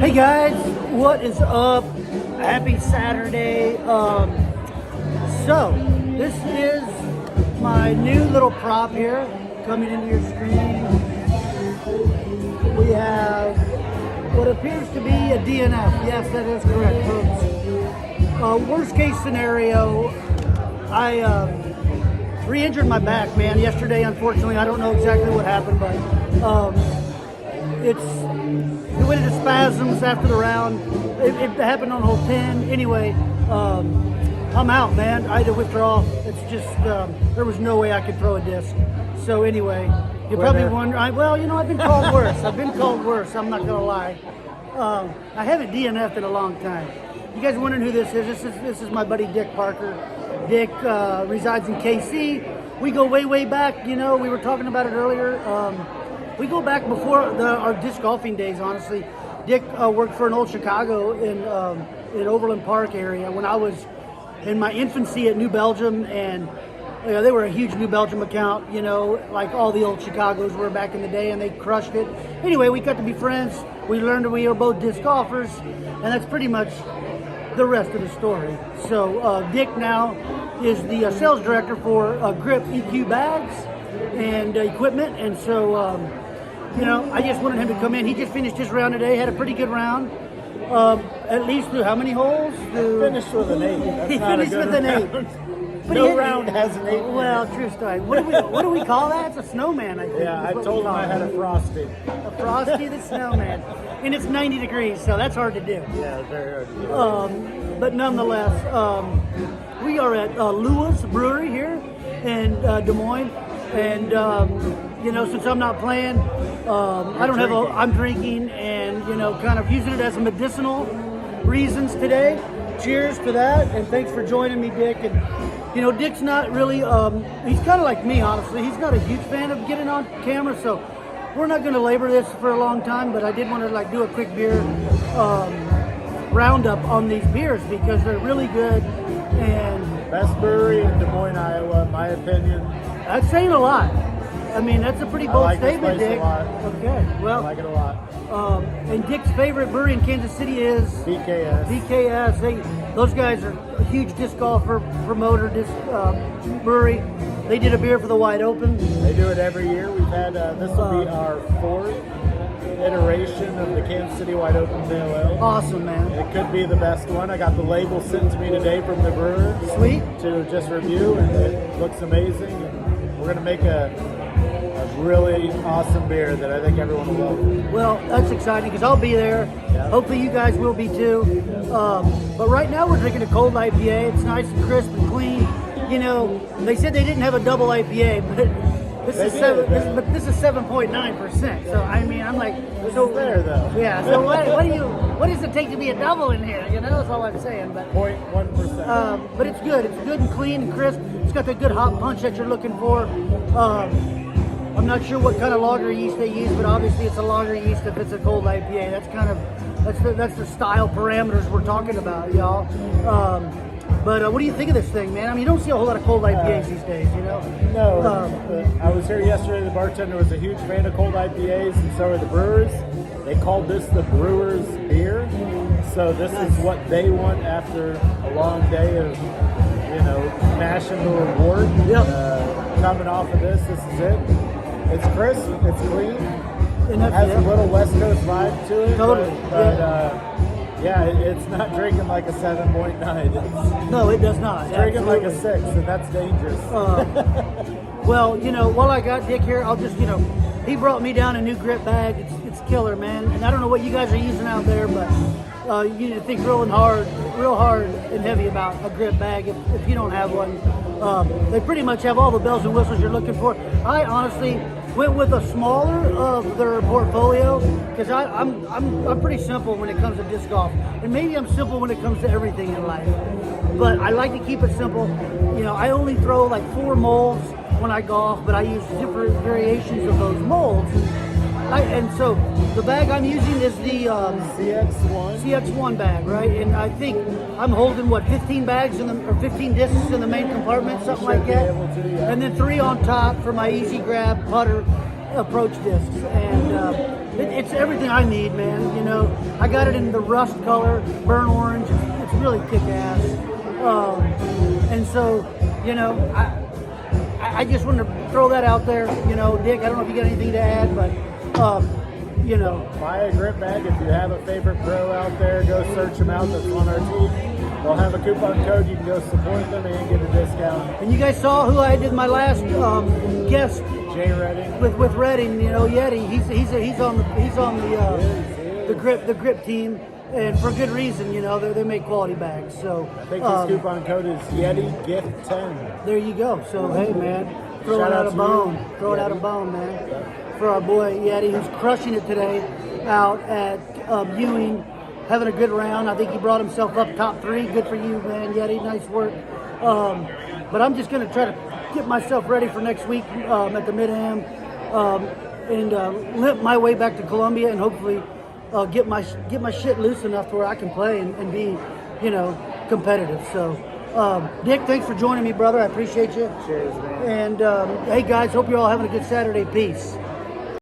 Hey guys, what is up? Happy Saturday. So this is my new little prop here coming into your screen. We have what appears to be a DNF. Yes, that is correct, folks. Worst case scenario, I re-injured my back, man, yesterday. Unfortunately, I don't know exactly what happened, but it went into spasms after the round. It happened on hole 10. Anyway, I'm out, man. I had to withdraw. It's just, there was no way I could throw a disc. So anyway, you're probably wondering, well, you know, I've been called worse. I'm not going to lie. I haven't DNF'd in a long time. You guys wondering who this is? This is my buddy Dick Parker. Dick resides in KC. We go way back. You know, we were talking about it earlier. We go back before our disc golfing days, honestly. Dick worked for an old Chicago in Overland Park area when I was in my infancy at New Belgium, and you know, they were a huge New Belgium account, you know, like all the old Chicagos were back in the day, and they crushed it. Anyway, we got to be friends. We learned that we were both disc golfers, and that's pretty much the rest of the story. So Dick now is the sales director for GRIPeq bags and equipment, and so you know, I just wanted him to come in. He just finished his round today, had a pretty good round. At least through how many holes? Finished with an 8. That's he finished with an 8. But no round has an 8. Well, true story. What do we call that? It's a snowman, I think. Yeah, I told him I had a Frosty. A Frosty the snowman. And it's 90 degrees, so that's hard to do. Yeah, very hard to do. But nonetheless, we are at Lua Brewery here in Des Moines. And, you know, since I'm not playing, I'm drinking and, you know, kind of using it as medicinal reasons today. Cheers to that, and thanks for joining me, Dick. And, you know, Dick's not really, he's kind of like me, honestly. He's not a huge fan of getting on camera, so we're not going to labor this for a long time, but I did want to, like, do a quick beer roundup on these beers because they're really good. And best brewery in Des Moines, Iowa, in my opinion. That's saying a lot. I mean, that's a pretty bold statement, Dick. A lot. Okay, well, I like it a lot. And Dick's favorite brewery in Kansas City is BKS. BKS. Those guys are a huge disc golfer, promoter, disc brewery. They did a beer for the Wide Open. They do it every year. We've had this will be our 4th iteration of the Kansas City Wide Open Pale Ale. Awesome, man. It could be the best one. I got the label sent to me today from the brewer. Sweet. To just review, and it looks amazing. And we're going to make a really awesome beer that I think everyone will love. Well, that's exciting because I'll be there. Yeah. Hopefully you guys will be too. But right now we're drinking a cold IPA. It's nice and crisp and clean. You know, they said they didn't have a double IPA, but this is 7.9%. So I mean, I'm like, so there though. Yeah. So what does it take to be a double in here? You know, that's all I'm saying. But 0.1%. But it's good. It's good and clean and crisp. It's got the good hop punch that you're looking for. I'm not sure what kind of lager yeast they use, but obviously it's a lager yeast if it's a cold IPA. That's the style parameters we're talking about, y'all. But what do you think of this thing, man? I mean, you don't see a whole lot of cold IPAs these days, you know? No. I was here yesterday. The bartender was a huge fan of cold IPAs, and so are the brewers. They called this the brewer's beer. So this is what they want after a long day of, you know, mashing the wort. Yep. Coming off of this is it. It's crisp, it's clean, And it has a little West Coast vibe to it. Totally. But yeah, it's not drinking like a 7.9. No, it does not. It's drinking like a 6, and that's dangerous. Well, you know, while I got Dick here, I'll just, you know, he brought me down a new grip bag. It's killer, man. And I don't know what you guys are using out there, but you need to think real hard and heavy about a grip bag if you don't have one. They pretty much have all the bells and whistles you're looking for. I honestly went with a smaller of their portfolio because I'm pretty simple when it comes to disc golf, and maybe I'm simple when it comes to everything in life. But I like to keep it simple. You know, I only throw like 4 molds when I golf, but I use different variations of those molds. And so the bag I'm using is the CX1 bag, right? And I think I'm holding 15 bags or 15 discs in the main compartment, something like that. And then 3 on top for my easy grab putter approach discs. And it's everything I need, man. You know, I got it in the rust color, burnt orange. It's really kick-ass. And so, you know, I just wanted to throw that out there. You know, Dick, I don't know if you got anything to add, but, you know. Buy a GRIPeq. If you have a favorite pro out there, go search them out. That's on our team. They'll have a coupon code. You can go support them and get a discount. And you guys saw who I did my last guest Jay Redding. with Redding. You know, Yeti. He's on the grip team, and for good reason. You know, they make quality bags. So I think his coupon code is Yeti Gift 10. there you go. So hey, man, throw it out a bone. Throw it out a bone, man. For our boy Yeti, who's crushing it today out at Ewing. Having a good round. I think he brought himself up top 3. Good for you, man, Yeti. Nice work. But I'm just going to try to get myself ready for next week at the Mid-Am and limp my way back to Columbia and hopefully get my shit loose enough to where I can play and be, you know, competitive. So, Dick, thanks for joining me, brother. I appreciate you. Cheers, man. And hey, guys, hope you're all having a good Saturday. Peace.